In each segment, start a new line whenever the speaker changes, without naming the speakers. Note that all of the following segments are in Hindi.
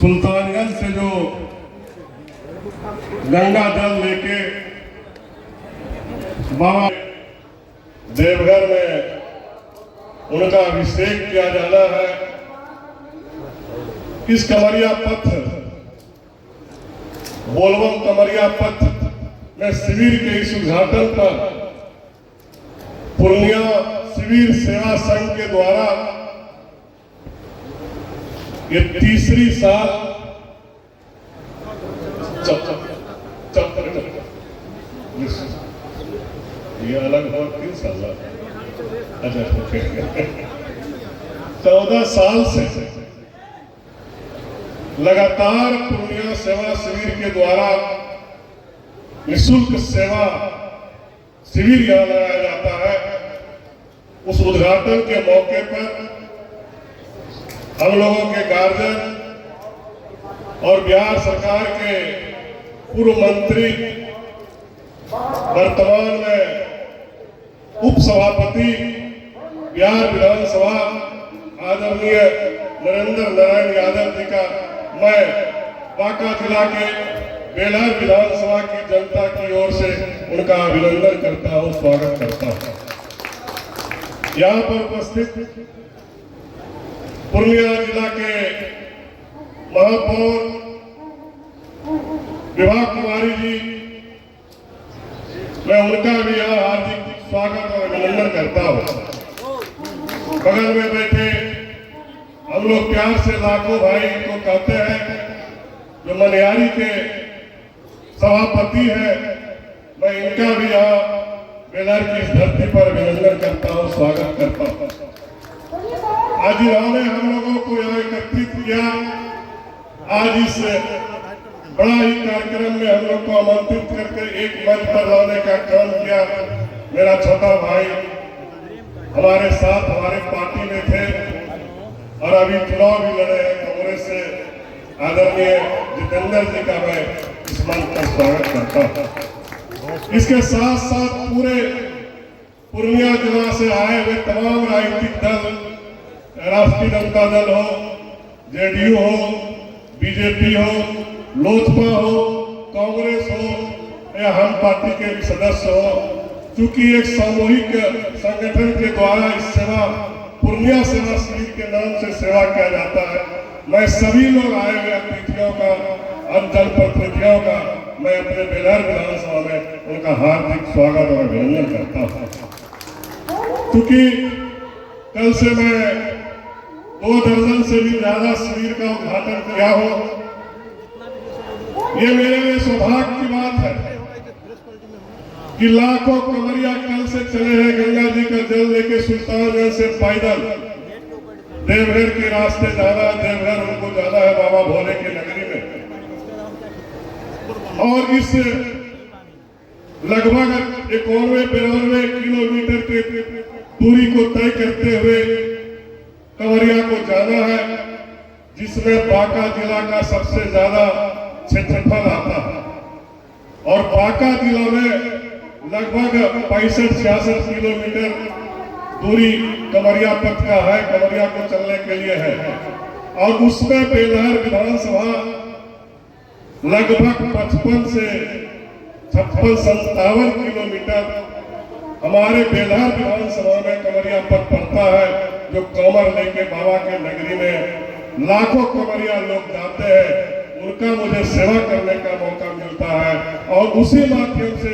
सुल्तानगंज से जो गंगा जल लेके बाबा देवघर में उनका अभिषेक किया जाना है। इस कमरिया पथ बोलबम कमरिया पथ में शिविर के इस उद्घाटन पर पूर्णिया शिविर सेवा संघ के द्वारा ये तीसरी साल ये अलग और 3 साल अच्छा 14 साल से लगातार पूर्णिया सेवा शिविर के द्वारा निःशुल्क सेवा शिविर यहां लगाया जाता है। उस उद्घाटन के मौके पर हम लोगों के गार्जियन और बिहार सरकार के पूर्व मंत्री वर्तमान में उप सभापति बिहार विधानसभा आदरणीय नरेंद्र नारायण यादव जी का मैं बांका जिला के बेलहर विधानसभा की जनता की ओर से उनका अभिनंदन करता हूं, स्वागत करता हूं। यहाँ पर उपस्थित पूर्णिया जिला के महापौर विभा कुमारी जी, मैं उनका भी यहाँ हार्दिक स्वागत और अभिनंदन करता हूँ। बगल में बैठे हम लोग प्यार से लाखों भाई को कहते हैं, जो मनिहारी के सभापति है, मैं इनका भी यहाँ बेलहर की इस धरती पर अभिनंदन करता हूँ, स्वागत करता हूँ। आज इन्होंने हम लोगों को यहाँ एकत्रित किया। आज इस बड़ा ही कार्यक्रम में हम लोग को आमंत्रित करके एक मंच पर लाने का काम किया। मेरा छोटा भाई हमारे साथ हमारे पार्टी में थे और अभी चुनाव भी लड़े हैं कांग्रेस से, आदरणीय जितेंद्र जी का मैं इस मंच पर स्वागत करता हूँ। इसके साथ साथ पूरे पूर्णिया जिला से आए हुए तमाम राजनीतिक दल, राष्ट्रीय जनता दल हो, जेडीयू हो, बीजेपी हो, लोजपा हो, कांग्रेस हो या हम पार्टी के भी सदस्य हो, चूंकि एक सामूहिक संगठन के द्वारा इस सेवा पूर्णिया सेवा शिविर के नाम से सेवा किया जाता है। मैं सभी लोग आए हुए अतिथियों का और जनप्रतिनिधियों का मैं अपने बेलहर विधानसभा में उनका हार्दिक स्वागत और अभिनंदन करता हूँ। क्योंकि कल से मैं 2 दर्जन से भी ज्यादा शिविर का उद्घाटन किया हो, ये मेरे लिए सौभाग्य की बात है कि लाखों कमरिया कल से चले हैं गंगा जी का जल लेके सुल्तानगंज से पैदल देवघर के रास्ते जाना। देवघर उनको जाना है बाबा भोले की नगरी में, और इस लगभग 91-92 किलोमीटर की दूरी को तय करते हुए कमरिया को जाना है, जिसमें बांका जिला का सबसे ज्यादा क्षेत्रफल आता है। और बांका जिला में लगभग 65-66 किलोमीटर दूरी कमरिया पथ का है, कमरिया को चलने के लिए है। और उसमें बेलहर विधानसभा लगभग 55 से 56-57 किलोमीटर हमारे बेलहर विधानसभा में कमरिया पथ पड़ता है, जो कमर लेके बाबा के नगरी में लाखों कमरिया लोग जाते हैं। उनका मुझे सेवा करने का मौका मिलता है, और उसी माध्यम से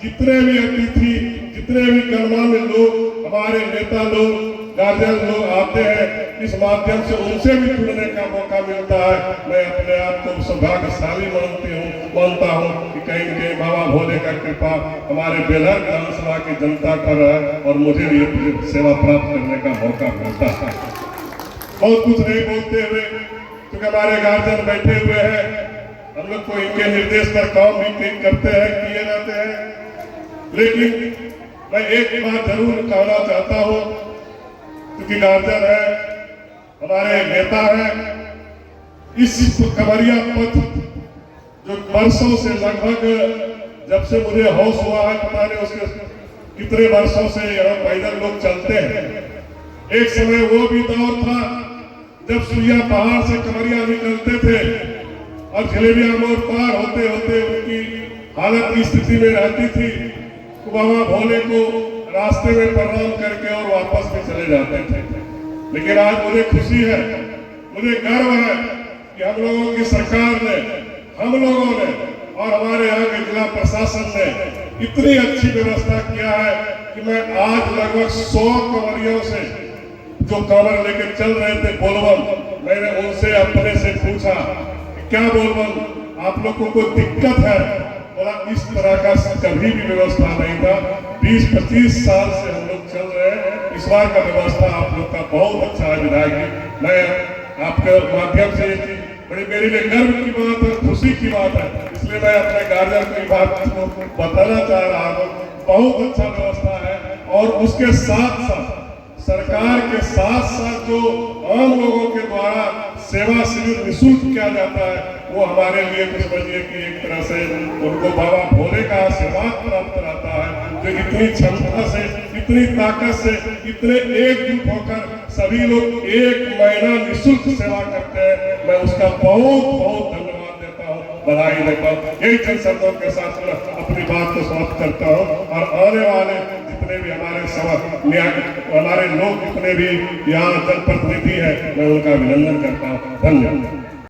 जितने भी अतिथि, जितने भी गणमान्य लोग, हमारे नेता लोग, गार्जियन लोग आते हैं, इस माध्यम से उनसे भी जुड़ने का मौका मिलता है। मैं अपने आप को सौभाग्यशाली मानता हूँ कि कहीं न कहीं बाबा भोले का कृपा हमारे बेलहर विधानसभा की जनता पर है और मुझे भी सेवा प्राप्त करने का मौका मिलता है। बहुत कुछ नहीं बोलते हुए, क्योंकि हमारे गार्जियन बैठे हुए हैं, हम लोग को इनके निर्देश पर काम भी करते हैं, किए जाते हैं। लेकिन मैं एक बात जरूर कहना चाहता हूँ, क्योंकि गार्जियन है, हमारे नेता है, इस कमरिया पथ जो वर्षों से लगभग जब से मुझे होश हुआ है, पता नहीं उसके कितने वर्षों से यहाँ पैदल लोग चलते हैं। एक समय वो भी दौर था जब सुइया पहाड़ से कमरिया निकलते थे और जलेबिया मोड़ पार होते होते उनकी हालत की स्थिति में रहती थी तो बाबा भोले को रास्ते में प्रणाम करके और वापस भी चले जाते थे। लेकिन आज मुझे खुशी है, मुझे गर्व है कि हम लोगों की सरकार ने, हम लोगों ने और हमारे यहाँ के जिला प्रशासन ने इतनी अच्छी व्यवस्था किया है कि मैं आज लगभग 100 कंवरियों से जो कांवर लेके चल रहे थे बोलबम, मैंने उनसे अपने से पूछा क्या बोलबम आप लोगों को दिक्कत है? बोला इस तरह का कभी भी व्यवस्था नहीं था, 20-25 साल से हम लोग चल रहे हैं, इस बार का व्यवस्था आप लोग का बहुत अच्छा है विधायक जी। मैं आपके माध्यम से बड़ी मेरे लिए गर्व की बात है, खुशी की बात है, इसलिए मैं अपने गार्जियन को ये बात को बताना चाह रहा हूँ। बहुत अच्छा व्यवस्था है और उसके साथ साथ सरकार के साथ साथ जो आम लोगों के द्वारा सेवा शिविर निःशुल्क किया जाता है वो हमारे लिए तो समझिए कि एक तरह से उनको बाबा भोले का आशीर्वाद प्राप्त रहता है, जो इतनी क्षमता से, इतनी ताकत से, इतने एकजुट होकर सभी लोग एक महीना निःशुल्क सेवा करते हैं। मैं उसका बहुत बहुत धन्यवाद देता हूँ, बधाई देता हूँ। यही चंद शब्दों के साथ मैं अपनी बात को समाप्त करता हूँ और आने वाले जितने भी हमारे लोग जितने भी यहाँ जनप्रतिनिधि है मैं उनका अभिनंदन करता हूँ। धन्यवाद।